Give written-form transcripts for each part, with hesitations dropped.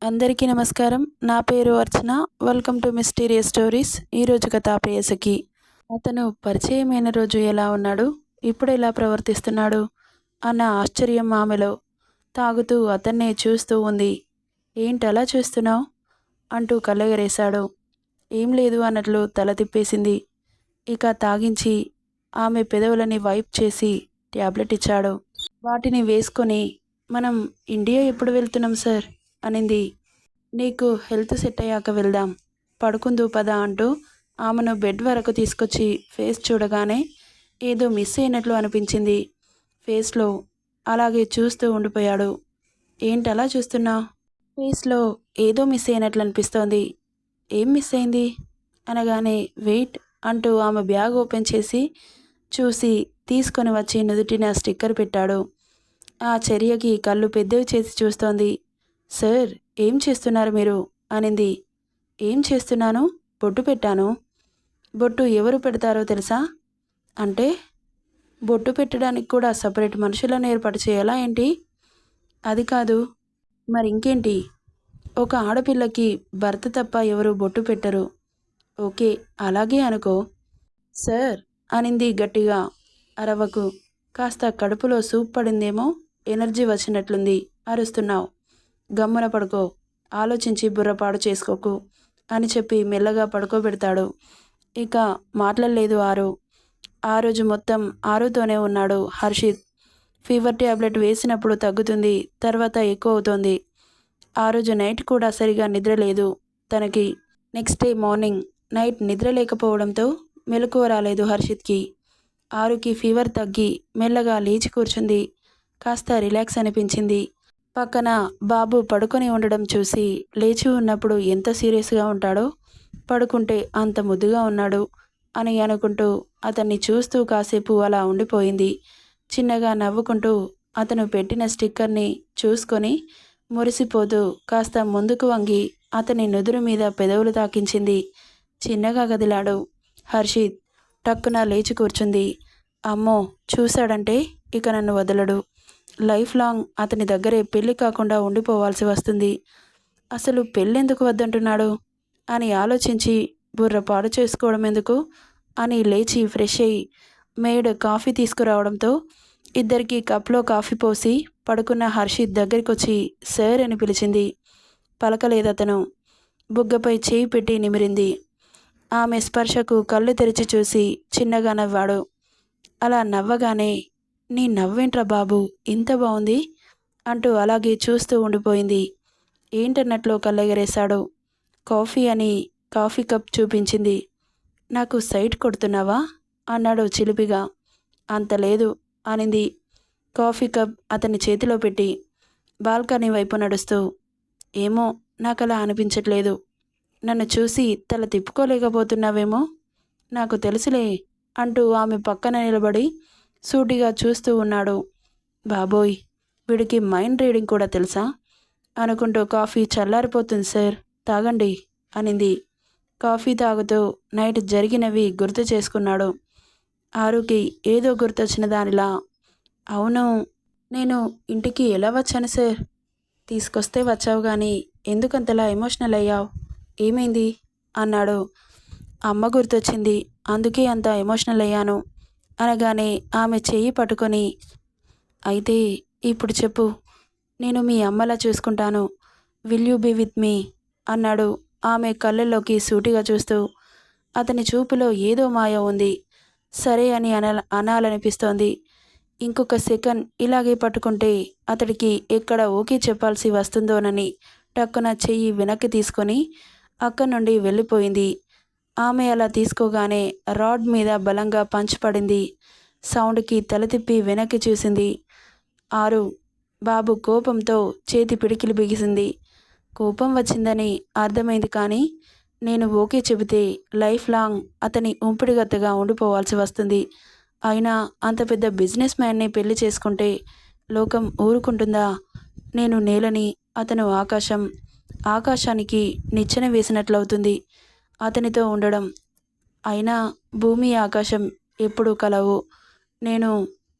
అందరికీ నమస్కారం. నా పేరు Archana. Welcome to mysterious stories. ఈరోజు కథ పేయసకి. అతను పరిచయమైన రోజు ఎలా ఉన్నాడు, ఇప్పుడు ఎలా ప్రవర్తిస్తున్నాడు అన్న ఆశ్చర్యం ఆమెలో. తాగుతూ అతన్నే చూస్తూ ఉంది. ఏంటలా చూస్తున్నావు అంటూ కళ్ళెగరేశాడు. ఏం లేదు అన్నట్లు తల తిప్పేసింది. ఇక తాగించి ఆమె పెదవులని వైప్ చేసి ట్యాబ్లెట్ ఇచ్చాడు. వాటిని వేసుకొని మనం ఇండియా ఎప్పుడు వెళ్తున్నాం సార్ అనింది. నీకు హెల్త్ సెట్ అయ్యాక వెళ్దాం, పడుకుందు పద అంటూ ఆమెను బెడ్ వరకు తీసుకొచ్చి ఫేస్ చూడగానే ఏదో మిస్ అయినట్లు అనిపించింది. ఫేస్లో అలాగే చూస్తూ ఉండిపోయాడు. ఏంటలా చూస్తున్నావు? ఫేస్లో ఏదో మిస్ అయినట్లు అనిపిస్తోంది. ఏం మిస్ అయింది అనగానే వెయిట్ అంటూ ఆమె బ్యాగ్ ఓపెన్ చేసి చూసి తీసుకొని వచ్చి నుదుటిన స్టిక్కర్ పెట్టాడు. ఆ చర్యకి కళ్ళు పెద్దవి చేసి చూస్తోంది. సార్, ఏం చేస్తున్నారు మీరు అనింది. ఏం చేస్తున్నాను? బొట్టు పెట్టాను. బొట్టు ఎవరు పెడతారో తెలుసా? అంటే బొట్టు పెట్టడానికి కూడా సపరేట్ మనుషులను ఏర్పాటు చేయాలా ఏంటి? అది కాదు. మరి ఇంకేంటి? ఒక ఆడపిల్లకి భర్త తప్ప ఎవరు బొట్టు పెట్టరు. ఓకే, అలాగే అనుకో. సార్ అనింది గట్టిగా. అరవకు. కాస్త కడుపులో సూప్ పడిందేమో, ఎనర్జీ వచ్చినట్లుంది, అరుస్తున్నావు. గమ్మున పడుకో, ఆలోచించి బుర్రపాడు చేసుకోకు అని చెప్పి మెల్లగా పడుకోబెడతాడు. ఇక మాట్లాడలేదు ఆరు. ఆ రోజు మొత్తం ఆరుతోనే ఉన్నాడు హర్షిత్. ఫీవర్ ట్యాబ్లెట్ వేసినప్పుడు తగ్గుతుంది, తర్వాత ఎక్కువ అవుతోంది. ఆ రోజు నైట్ కూడా సరిగా నిద్ర లేదు తనకి. నెక్స్ట్ డే మార్నింగ్ నైట్ నిద్ర లేకపోవడంతో మెలకువ రాలేదు హర్షిత్కి. ఆరుకి ఫీవర్ తగ్గి మెల్లగా లేచి కూర్చుంది. కాస్త రిలాక్స్ అనిపించింది. పక్కన బాబు పడుకొని ఉండడం చూసి లేచి ఉన్నప్పుడు ఎంత సీరియస్గా ఉంటాడో, పడుకుంటే అంత ముద్దుగా ఉన్నాడు అని అనుకుంటూ అతన్ని చూస్తూ కాసేపు అలా ఉండిపోయింది. చిన్నగా నవ్వుకుంటూ అతను పెట్టిన స్టిక్కర్ని చూసుకొని మురిసిపోతూ కాస్త ముందుకు వంగి అతని నుదురు మీద పెదవులు తాకించింది. చిన్నగా కదిలాడు హర్షిత్. టక్కున లేచి కూర్చుంది. అమ్మో, చూశాడంటే ఇక నన్ను వదలడు. లైఫ్ లాంగ్ అతని దగ్గరే పెళ్ళి కాకుండా ఉండిపోవాల్సి వస్తుంది. అసలు పెళ్ళెందుకు వద్దంటున్నాడు అని ఆలోచించి బుర్ర పాడు చేసుకోవడం ఎందుకు అని లేచి ఫ్రెష్ అయ్యి మేడ్ కాఫీ తీసుకురావడంతో ఇద్దరికి కప్లో కాఫీ పోసి పడుకున్న హర్షిత్ దగ్గరికి వచ్చి సార్ అని పిలిచింది. పలకలేదతను. బుగ్గపై చేయి పెట్టి నిమిరింది. ఆమె స్పర్శకు కళ్ళు తెరిచి చూసి చిన్నగా నవ్వాడు. అలా నవ్వగానే నీ నవ్వేంట్రా బాబు ఇంత బాగుంది అంటూ అలాగే చూస్తూ ఉండిపోయింది. ఏంటన్నట్లు కళ్ళెగరేశాడు. కాఫీ అని కాఫీ కప్ చూపించింది. నాకు సైట్ కొడుతున్నావా అన్నాడు చిలిపిగా. అంత లేదు అనింది కాఫీ కప్ అతని చేతిలో పెట్టి బాల్కనీ వైపు నడుస్తూ. ఏమో, నాకలా అనిపించట్లేదు. నన్ను చూసి తల తిప్పుకోలేకపోతున్నావేమో, నాకు తెలుసులే అంటూ ఆమె పక్కన నిలబడి సూటిగా చూస్తూ ఉన్నాడు. బాబోయ్, వీడికి మైండ్ రీడింగ్ కూడా తెలుసా అనుకుంటూ కాఫీ చల్లారిపోతుంది సార్, తాగండి అనింది. కాఫీ తాగుతూ నైట్ జరిగినవి గుర్తు చేసుకున్నాడు. ఆరుకి ఏదో గుర్తొచ్చిన దానిలా. అవును, నేను ఇంటికి ఎలా వచ్చాను సార్? తీసుకొస్తే వచ్చావు కానీ ఎందుకంతలా ఎమోషనల్ అయ్యావు? ఏమైంది అన్నాడు. అమ్మ గుర్తొచ్చింది, అందుకే అంత ఎమోషనల్ అయ్యాను అనగానే ఆమె చెయ్యి పట్టుకొని, అయితే ఇప్పుడు చెప్పు, నేను మీ అమ్మలా చూసుకుంటాను, will you be with me అన్నాడు ఆమె కళ్ళల్లోకి సూటిగా చూస్తూ. అతని చూపులో ఏదో మాయ ఉంది. సరే అని అనాలనిపిస్తోంది. ఇంకొక సెకండ్ ఇలాగే పట్టుకుంటే అతడికి ఎక్కడ ఓకే చెప్పాల్సి వస్తుందోనని టక్కున చెయ్యి వెనక్కి తీసుకొని అక్కడి నుండి వెళ్ళిపోయింది. ఆమె అలా తీసుకోగానే రాడ్ మీద బలంగా పంచ్ పడింది. సౌండ్కి తల తిప్పి వెనక్కి చూసింది. ఆరు. బాబు కోపంతో చేతి పిడికిలి బిగిసింది. కోపం వచ్చిందని అర్థమైంది కానీ నేను ఓకే చెబితే లైఫ్ లాంగ్ అతని ఉంపిడిగత్తగా ఉండిపోవాల్సి వస్తుంది. అయినా అంత పెద్ద బిజినెస్ మ్యాన్ని పెళ్లి చేసుకుంటే లోకం ఊరుకుంటుందా? నేను నేలని, అతను ఆకాశం, ఆకాశానికి నిచ్చెన వేసినట్లవుతుంది అతనితో ఉండడం. అయినా భూమి ఆకాశం ఎప్పుడూ కలవు, నేను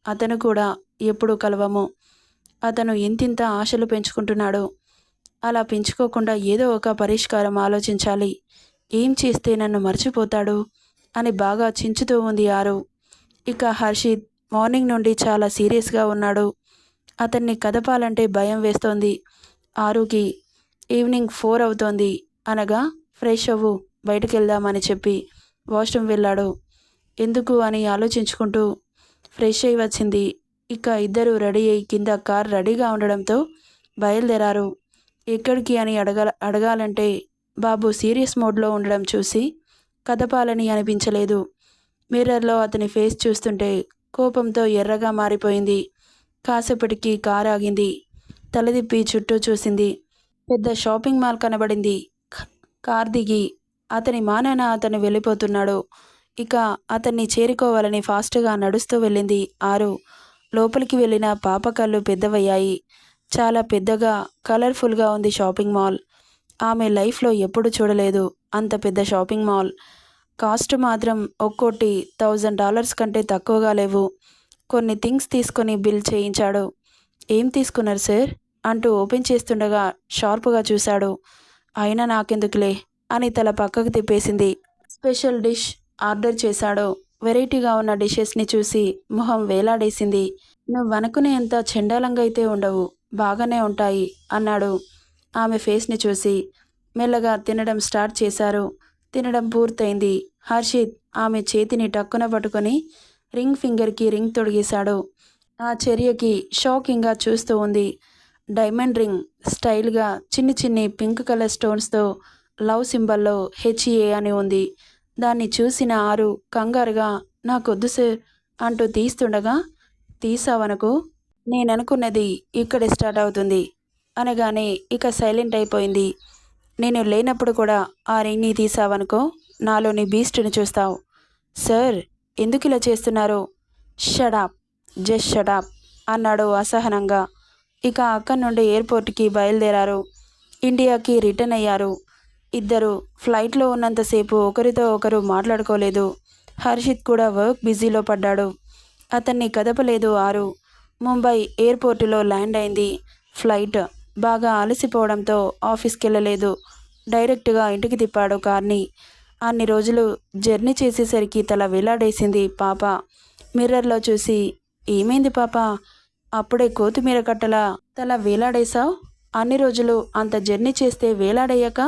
అతను కూడా ఎప్పుడూ కలవము. అతను ఇంతింత ఆశలు పెంచుకుంటున్నాడు. అలా పెంచుకోకుండా ఏదో ఒక పరిష్కారం ఆలోచించాలి. ఏం చేస్తే నన్ను మర్చిపోతాడు అని బాగా చించుతూ ఉంది ఆరు. ఇక హర్షిత్ మార్నింగ్ నుండి చాలా సీరియస్గా ఉన్నాడు. అతన్ని కదపాలంటే భయం వేస్తోంది ఆరుకి. ఈవినింగ్ 4 అవుతోంది అనగా ఫ్రెష్ అవ్వు, బయటకెళ్దామని చెప్పి వాష్రూమ్ వెళ్ళాడు. ఎందుకు అని ఆలోచించుకుంటూ ఫ్రెష్ అయి వచ్చింది. ఇక ఇద్దరు రెడీ అయి కింద కార్ రెడీగా ఉండడంతో బయలుదేరారు. ఎక్కడికి అని అడగాలంటే బాబు సీరియస్ మోడ్లో ఉండడం చూసి కదపాలని అనిపించలేదు. మిర్రర్లో అతని ఫేస్ చూస్తుంటే కోపంతో ఎర్రగా మారిపోయింది. కాసేపటికి కారు ఆగింది. తలదిప్పి చుట్టూ చూసింది. పెద్ద షాపింగ్ మాల్ కనబడింది. కార్ దిగి అతని మానాన అతను వెళ్ళిపోతున్నాడు. ఇక అతన్ని చేరుకోవాలని ఫాస్ట్గా నడుస్తూ వెళ్ళింది ఆరు. లోపలికి వెళ్ళిన పాప కళ్ళు పెద్దవయ్యాయి. చాలా పెద్దగా కలర్ఫుల్గా ఉంది షాపింగ్ మాల్. ఆమె లైఫ్లో ఎప్పుడు చూడలేదు అంత పెద్ద షాపింగ్ మాల్. కాస్ట్ మాత్రం ఒక్కోటి $1000 కంటే తక్కువగా లేవు. కొన్ని థింగ్స్ తీసుకొని బిల్ చేయించాడు. ఏం తీసుకున్నారు సార్ అంటూ ఓపెన్ చేస్తుండగా షార్ప్గా చూశాడు. అయినా నాకెందుకులే అని తల పక్కకు తిప్పేసింది. స్పెషల్ డిష్ ఆర్డర్ చేశాడు. వెరైటీగా ఉన్న డిషెస్ని చూసి మొహం వేలాడేసింది. నువ్వు అనుకునేంత చెండాలంగా అయితే ఉండవు, బాగానే ఉంటాయి అన్నాడు ఆమె ఫేస్ని చూసి. మెల్లగా తినడం స్టార్ట్ చేశారు. తినడం పూర్తయింది. హర్షిత్ ఆమె చేతిని టక్కున పట్టుకొని రింగ్ ఫింగర్కి రింగ్ తొడిగేశాడు. ఆ చర్యకి షాకింగ్గా చూస్తూ ఉంది. డైమండ్ రింగ్ స్టైల్గా చిన్ని చిన్ని పింక్ కలర్ స్టోన్స్తో లవ్ సింబల్లో HA అని ఉంది. దాన్ని చూసిన ఆరు కంగారుగా నాకొద్దు సార్ అంటూ తీస్తుండగా, తీసావనుకో నేననుకున్నది ఇక్కడే స్టార్ట్ అవుతుంది అనగానే ఇక సైలెంట్ అయిపోయింది. నేను లేనప్పుడు కూడా ఆ రింగ్ని తీసావనుకో నాలోని బీస్ట్ని చూస్తావు. సార్ ఎందుకు ఇలా చేస్తున్నారు? షడాప్, జస్ట్ షడాప్ అన్నాడు అసహనంగా. ఇక అక్కడి నుండి ఎయిర్పోర్ట్కి బయలుదేరారు. ఇండియాకి రిటర్న్ అయ్యారు. ఇద్దరు ఫ్లైట్లో ఉన్నంతసేపు ఒకరితో ఒకరు మాట్లాడుకోలేదు. హర్షిత్ కూడా వర్క్ బిజీలో పడ్డాడు. అతన్ని కదపలేదు ఆరు. ముంబై ఎయిర్పోర్టులో ల్యాండ్ అయింది ఫ్లైట్. బాగా అలసిపోవడంతో ఆఫీస్కి వెళ్ళలేదు. డైరెక్ట్గా ఇంటికి తిప్పాడు కార్ని. అన్ని రోజులు జర్నీ చేసేసరికి తల వేలాడేసింది పాప. మిర్రర్లో చూసి ఏమైంది పాప, అప్పుడే కొత్తిమీర కట్టలా తల వేలాడేశావు? అన్ని రోజులు అంత జర్నీ చేస్తే వేలాడయ్యాక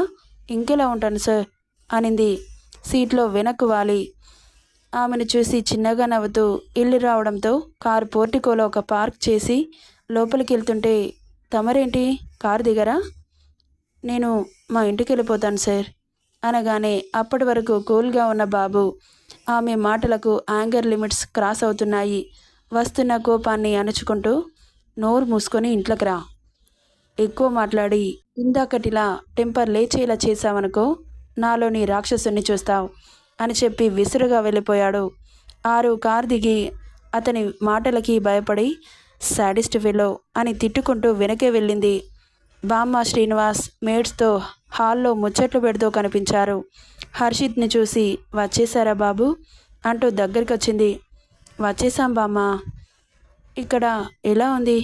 ఇంకెలా ఉంటాను సార్ అనింది సీట్లో వెనక్కు వాలి. ఆమెను చూసి చిన్నగా నవ్వుతూ ఇల్లు రావడంతో కారు పోర్టికోలో ఒక పార్క్ చేసి లోపలికి వెళ్తుంటే, తమరేంటి కారు దిగరా? నేను మా ఇంటికి వెళ్ళిపోతాను సార్ అనగానే అప్పటి వరకు కూల్గా ఉన్న బాబు ఆమె మాటలకు యాంగర్ లిమిట్స్ క్రాస్ అవుతున్నాయి. వస్తున్న కోపాన్ని అణుచుకుంటూ నోరు మూసుకొని ఇంట్లోకి రా, ఎక్కువ మాట్లాడి ఇందాకటిలా టెంపర్ లేచేలా చేశావనుకో నాలోని రాక్షసుని చూస్తావు అని చెప్పి విసురుగా వెళ్ళిపోయాడు. ఆరు కారు దిగి అతని మాటలకి భయపడి సాడిస్ట్ ఫెలో అని తిట్టుకుంటూ వెనకే వెళ్ళింది. బామ్మ శ్రీనివాస్ మేడ్స్తో హాల్లో ముచ్చట్లు పెడుతూ కనిపించారు. హర్షిత్ని చూసి వచ్చేసారా బాబు అంటూ దగ్గరికి వచ్చింది. వచ్చేసాం బామ్మ. ఇక్కడ ఎలా ఉంది,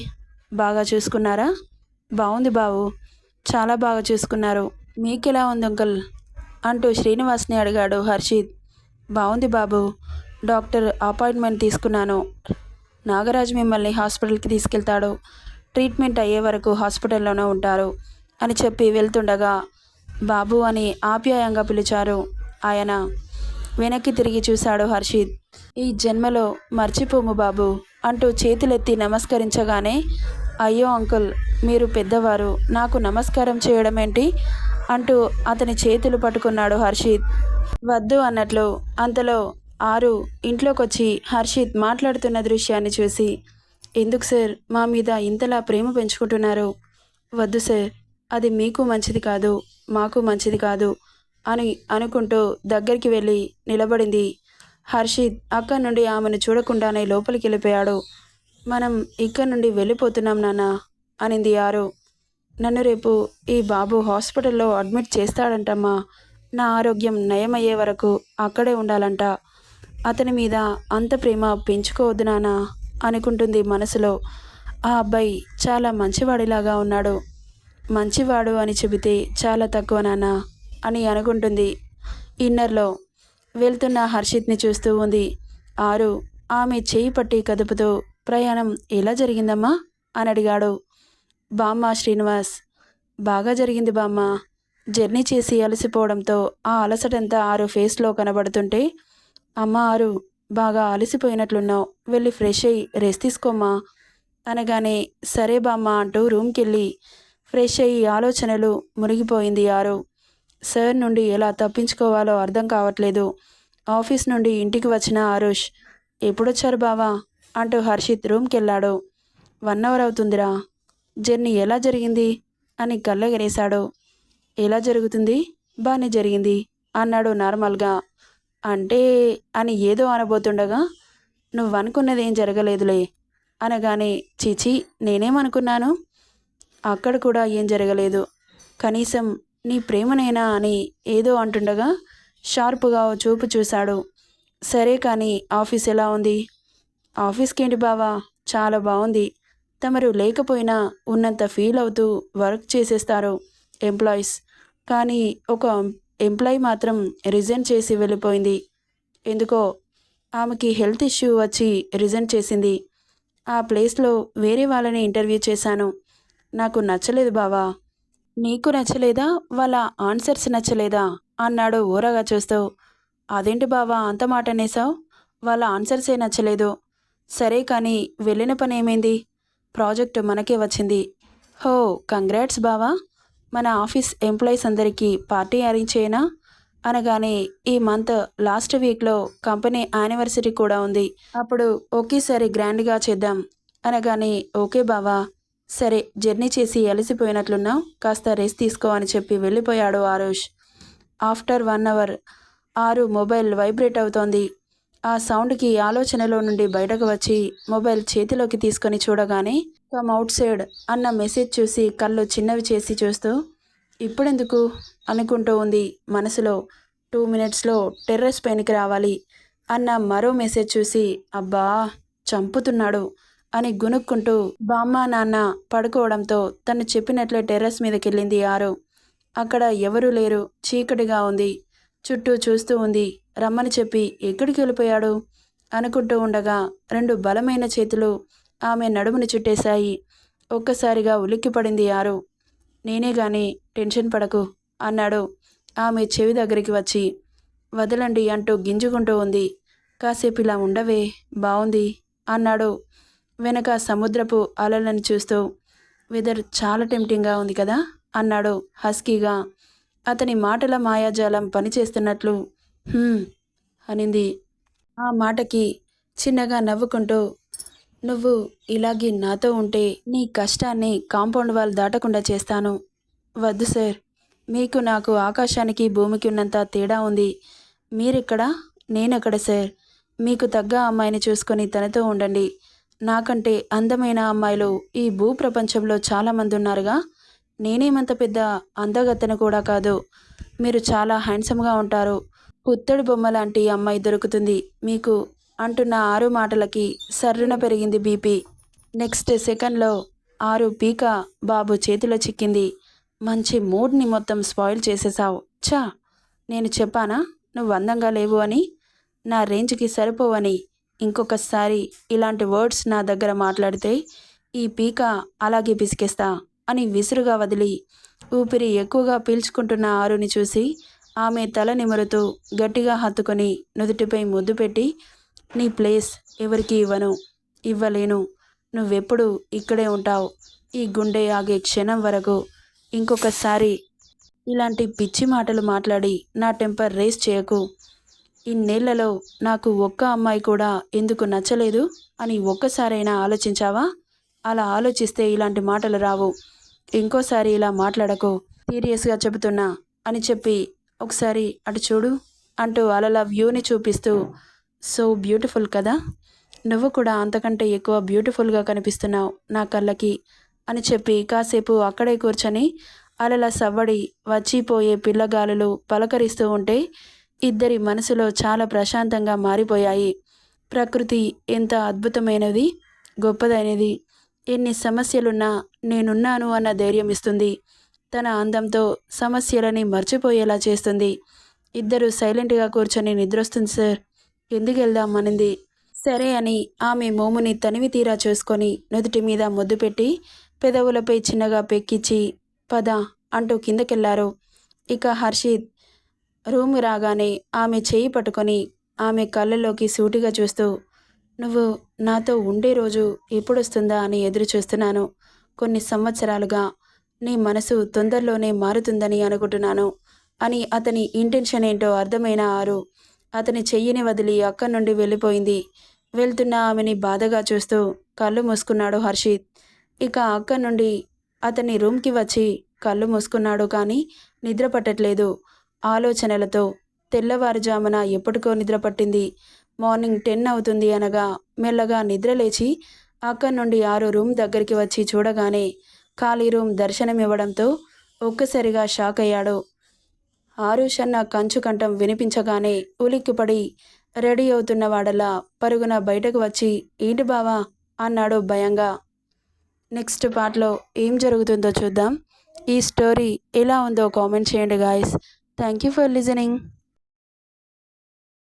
బాగా చూసుకున్నారా? బాగుంది బావు, చాలా బాగా చూసుకున్నారు. మీకెలా ఉంది అంకుల్ అంటూ శ్రీనివాస్ని అడిగాడు హర్షిత్. బాగుంది బాబు, డాక్టర్ అపాయింట్మెంట్ తీసుకున్నాను. నాగరాజ్ మిమ్మల్ని హాస్పిటల్కి తీసుకెళ్తాడు. ట్రీట్మెంట్ అయ్యే వరకు హాస్పిటల్లోనే ఉంటారు అని చెప్పి వెళ్తుండగా బాబు అని ఆప్యాయంగా పిలిచారు ఆయన. వెనక్కి తిరిగి చూశాడు హర్షిత్. ఈ జన్మలో మర్చిపోము బాబు అంటూ చేతులెత్తి నమస్కరించగానే, అయ్యో అంకుల్ మీరు పెద్దవారు, నాకు నమస్కారం చేయడం ఏంటి అంటూ అతని చేతులు పట్టుకున్నాడు హర్షిత్. వద్దు అన్నట్లు. అంతలో ఆరు ఇంట్లోకొచ్చి హర్షిత్ మాట్లాడుతున్న దృశ్యాన్ని చూసి, ఎందుకు సార్ మా మీద ఇంతలా ప్రేమ పెంచుకుంటున్నారు? వద్దు సార్, అది మీకు మంచిది కాదు, మాకు మంచిది కాదు అని అనుకుంటూ దగ్గరికి వెళ్ళి నిలబడింది. హర్షిత్ అక్కడి నుండి ఆమెను చూడకుండానే లోపలికి వెళ్ళిపోయాడు. మనం ఇక్కడి నుండి వెళ్ళిపోతున్నాం నాన్న అనింది ఆరు. నన్ను రేపు ఈ బాబు హాస్పిటల్లో అడ్మిట్ చేస్తాడంటమ్మా. నా ఆరోగ్యం నయమయ్యే వరకు అక్కడే ఉండాలంట. అతని మీద అంత ప్రేమ పెంచుకోవద్దు నాన్న అనుకుంటుంది మనసులో. ఆ అబ్బాయి చాలా మంచివాడిలాగా ఉన్నాడు. మంచివాడు అని చెబితే చాలా తక్కువ నాన్న అని అనుకుంటుంది. ఇన్నర్లో వెళ్తున్న హర్షిత్ని చూస్తూ ఉంది. ఆరు ఆమె చేయి పట్టి కదుపుతూ, ప్రయాణం ఎలా జరిగిందమ్మా అని అడిగాడు. బామ్మ శ్రీనివాస్, బాగా జరిగింది బామ్మ. జర్నీ చేసి అలసిపోవడంతో ఆ అలసటంతా ఆరు ఫేస్లో కనబడుతుంటే, అమ్మ ఆరు, బాగా అలసిపోయినట్లున్నావు, వెళ్ళి ఫ్రెష్ అయ్యి రెస్ట్ తీసుకోమ్మా అనగానే, సరే బామ్మ అంటూ రూమ్కి వెళ్ళి ఫ్రెష్ అయ్యి ఆలోచనలు మునిగిపోయింది ఆరు. సార్ నుండి ఎలా తప్పించుకోవాలో అర్థం కావట్లేదు. ఆఫీస్ నుండి ఇంటికి వచ్చిన ఆరుష్, ఎప్పుడొచ్చారు బావా అంటూ హర్షిత్ రూమ్కి వెళ్ళాడు. 1 అవర్ అవుతుందిరా. జర్నీ ఎలా జరిగింది అని కళ్ళెగరేశాడు. ఎలా జరుగుతుంది, బాగానే జరిగింది అన్నాడు నార్మల్గా. అంటే అని ఏదో అనబోతుండగా, నువ్వు అనుకున్నదేం జరగలేదులే అనగానే, చీచి నేనేమనుకున్నాను, అక్కడ కూడా ఏం జరగలేదు, కనీసం నీ ప్రేమనేనా అని ఏదో అంటుండగా షార్పుగా ఓ చూపు చూశాడు. సరే కానీ ఆఫీస్ ఎలా ఉంది? ఆఫీస్కి ఏంటి బావా, చాలా బాగుంది. తమరు లేకపోయినా ఉన్నంత ఫీల్ అవుతూ వర్క్ చేసేస్తారు ఎంప్లాయీస్. కానీ ఒక ఎంప్లాయీ మాత్రం రిజైన్ చేసి వెళ్ళిపోయింది. ఎందుకో ఆమెకి హెల్త్ ఇష్యూ వచ్చి రిజైన్ చేసింది. ఆ ప్లేస్లో వేరే వాళ్ళని ఇంటర్వ్యూ చేశాను. నాకు నచ్చలేదు బావా. నీకు నచ్చలేదా, వాళ్ళ ఆన్సర్స్ నచ్చలేదా అన్నాడు ఊరగా చూస్తూ. అదేంటి బావా అంత మాట అనేసావు, వాళ్ళ ఆన్సర్సే నచ్చలేదు. సరే కానీ వెళ్ళిన పని ఏమైంది? ప్రాజెక్టు మనకే వచ్చింది. హో, కంగ్రాట్స్ బావా. మన ఆఫీస్ ఎంప్లాయీస్ అందరికీ పార్టీ అరేంజ్ చేయనా అనగానే, ఈ మంత్ లాస్ట్ వీక్లో కంపెనీ యానివర్సరీ కూడా ఉంది, అప్పుడు ఒకేసారి గ్రాండ్గా చేద్దాం అనగానే, ఓకే బావా. సరే, జర్నీ చేసి అలసిపోయినట్లున్నావు, కాస్త రెస్ట్ తీసుకో అని చెప్పి వెళ్ళిపోయాడు ఆరుష్. ఆఫ్టర్ 1 అవర్ ఆరు మొబైల్ వైబ్రేట్ అవుతోంది. ఆ సౌండ్కి ఆలోచనలో నుండి బయటకు వచ్చి మొబైల్ చేతిలోకి తీసుకొని చూడగానే, కమ్ అవుట్ సైడ్ అన్న మెసేజ్ చూసి కళ్ళు చిన్నవి చేసి చూస్తూ, ఇప్పుడెందుకు అనుకుంటూ ఉంది మనసులో. 2 మినిట్స్లో టెర్రస్ పైనకి రావాలి అన్న మరో మెసేజ్ చూసి, అబ్బా చంపుతున్నాడు అని గునుక్కుంటూ బామ్మ నాన్న పడుకోవడంతో తను చెప్పినట్లే టెర్రస్ మీదకెళ్ళింది ఆరు. అక్కడ ఎవరూ లేరు, చీకటిగా ఉంది. చుట్టూ చూస్తూ ఉంది. రమ్మని చెప్పి ఎక్కడికి వెళ్ళిపోయాడు అనుకుంటూ ఉండగా 2 బలమైన చేతులు ఆమె నడుముని చుట్టేశాయి. ఒక్కసారిగా ఉలిక్కిపడింది ఆరు. నేనే గాని, టెన్షన్ పడకు అన్నాడు ఆమె చెవి దగ్గరికి వచ్చి. వదలండి అంటూ గింజుకుంటూ ఉంది. కాసేపు ఇలా ఉండవే, బావుంది అన్నాడు వెనక సముద్రపు అలలను చూస్తూ. వెదర్ చాలా టెంప్టింగ్గా ఉంది కదా అన్నాడు హస్కీగా. అతని మాటల మాయాజాలం పనిచేస్తున్నట్లు అనింది. ఆ మాటకి చిన్నగా నవ్వుకుంటూ, నువ్వు ఇలాగే నాతో ఉంటే నీ కష్టాన్ని కాంపౌండ్ వాల్ దాటకుండా చేస్తాను. వద్దు సార్, మీకు నాకు ఆకాశానికి భూమికి ఉన్నంత తేడా ఉంది. మీరెక్కడ, నేనెక్కడ సార్. మీకు తగ్గ అమ్మాయిని చూసుకొని తనతో ఉండండి. నాకంటే అందమైన అమ్మాయిలు ఈ భూప్రపంచంలో చాలామంది ఉన్నారుగా. నేనేమంత పెద్ద అందగత్తెను కూడా కాదు. మీరు చాలా హ్యాండ్సమ్గా ఉంటారు. పుత్తడి బొమ్మ లాంటి అమ్మాయి దొరుకుతుంది మీకు అంటున్న ఆరు మాటలకి సర్రున పెరిగింది బీపీ. నెక్స్ట్ సెకండ్లో ఆరు పీక బాబు చేతిలో చిక్కింది. మంచి మూడ్ని మొత్తం స్పాయిల్ చేసేసావు. ఛా, నేను చెప్పానా నువ్వు అందంగా లేవు అని, నా రేంజ్కి సరిపోవని. ఇంకొకసారి ఇలాంటి వర్డ్స్ నా దగ్గర మాట్లాడితే ఈ పీక అలాగే పిసికేస్తా అని విసురుగా వదిలి ఊపిరి ఎక్కువగా పీల్చుకుంటున్న ఆరుని చూసి ఆమె తల నిమురుతూ గట్టిగా హత్తుకొని నుదుటిపై ముద్దు పెట్టి, నీ ప్లేస్ ఎవరికి ఇవ్వను, ఇవ్వలేను. నువ్వెప్పుడు ఇక్కడే ఉంటావు, ఈ గుండె ఆగే క్షణం వరకు. ఇంకొకసారి ఇలాంటి పిచ్చి మాటలు మాట్లాడి నా టెంపర్ రేస్ చేయకు. ఇన్నేళ్లలో నాకు ఒక్క అమ్మాయి కూడా ఎందుకు నచ్చలేదు అని ఒక్కసారైనా ఆలోచించావా? అలా ఆలోచిస్తే ఇలాంటి మాటలు రావు. ఇంకోసారి ఇలా మాట్లాడకు, సీరియస్గా చెబుతున్నా అని చెప్పి ఒకసారి అటు చూడు అంటూ అలల వ్యూని చూపిస్తూ, సో బ్యూటిఫుల్ కదా, నువ్వు కూడా అంతకంటే ఎక్కువ బ్యూటిఫుల్గా కనిపిస్తున్నావు నా కళ్ళకి అని చెప్పి కాసేపు అక్కడే కూర్చొని అలల సవ్వడి, వచ్చిపోయే పిల్లగాలులు పలకరిస్తూ ఉంటే ఇద్దరి మనసులో చాలా ప్రశాంతంగా మారిపోయాయి. ప్రకృతి ఎంత అద్భుతమైనది, గొప్పదైనది. ఎన్ని సమస్యలున్నా నేనున్నాను అన్న ధైర్యం ఇస్తుంది. తన అందంతో సమస్యలని మర్చిపోయేలా చేస్తుంది. ఇద్దరు సైలెంట్గా కూర్చొని నిద్రొస్తుంది సార్, ఎందుకు వెళ్దాం అనింది. సరే అని ఆమె మోముని తనివి తీరా చూసుకొని నుదుటి మీద ముద్దు పెట్టి పెదవులపై చిన్నగా పెక్కిచ్చి పద అంటూ కిందకెళ్లారు. ఇక హర్షిత్ రూమ్ రాగానే ఆమె చేయి పట్టుకొని ఆమె కళ్ళలోకి సూటిగా చూస్తూ, నువ్వు నాతో ఉండే రోజు ఎప్పుడొస్తుందా అని ఎదురు చూస్తున్నాను. కొన్ని సంవత్సరాలుగా నీ మనసు తొందరలోనే మారుతుందని అనుకుంటున్నాను అని అతని ఇంటెన్షన్ ఏంటో అర్థమైన ఆరు అతని చెయ్యిని వదిలి అక్కడి నుండి వెళ్ళిపోయింది. వెళ్తున్న ఆమెని బాధగా చూస్తూ కళ్ళు మూసుకున్నాడు హర్షిత్. ఇక అక్కడి నుండి అతని రూమ్కి వచ్చి కళ్ళు మూసుకున్నాడు, కానీ నిద్ర పట్టట్లేదు. ఆలోచనలతో తెల్లవారుజామున ఎప్పటికో నిద్ర పట్టింది. మార్నింగ్ 10 అవుతుంది అనగా మెల్లగా నిద్ర లేచి అక్కడి నుండి ఆరు రూమ్ దగ్గరికి వచ్చి చూడగానే ఖాళీ రూమ్ దర్శనమివ్వడంతో ఒక్కసారిగా షాక్ అయ్యాడు. ఆరుషన్న కంచు కంఠం వినిపించగానే ఉలిక్కిపడి రెడీ అవుతున్న వాడలా పరుగున బయటకు వచ్చి ఏంటి బావా అన్నాడు భయంగా. నెక్స్ట్ పార్ట్లో ఏం జరుగుతుందో చూద్దాం. ఈ స్టోరీ ఎలా ఉందో కామెంట్ చేయండి guys. Thank you for listening.